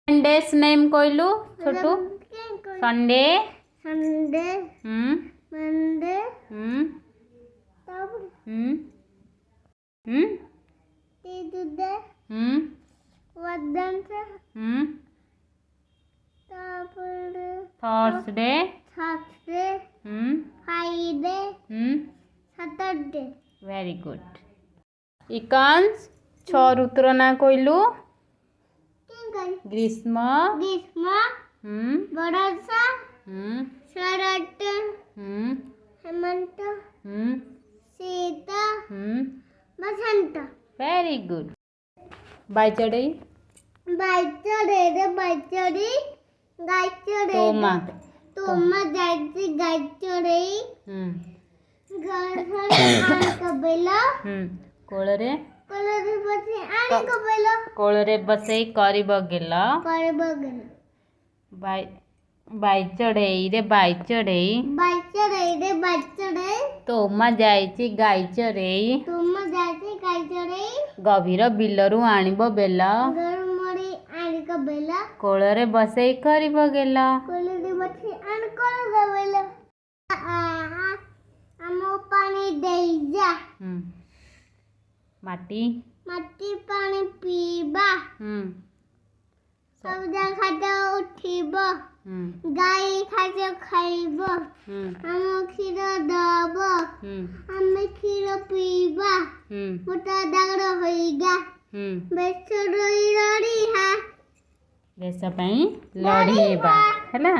Sundays name कहलु Chhotu Sunday Sunday Monday Tuesday Wednesday Thursday Thursday Friday Saturday. Very good. Ikansh 6 ऋतुर ना कहलु ग्रीष्म ग्रीष्म वर्षा शरत हेमंत शीत बसंत। Very good. बायचढ़ई बायचढ़ई बायचढ़ी गायचढ़ई तोमा तोमा जायची गायचढ़ई घर आण कबेला कोଳରେ कोलरे बसे आण कबेला कोଳରେ बसई करिब गेल बायचढ़ई रे बायचढ़ई बायचढ़ई रे बायचढ़ई तोमा जायची गायचढ़ई तोमा जायची गायचढ़ई गभीर बिलरू आनिब बेल गरमड़ी आण कबेला कोଳରେ बसई करिब गेल कोलरे बसे आण कबेला आमो पानी देई जा माटी माटी पानी पीबा सबजा खाजा उठिब गाय खाजा खाइब आम क्षीर दब आमे क्षीर पीबा मोटा दागड़ होइगा बेस रोई लड़ी हा देश पई लड़ीबा हैला।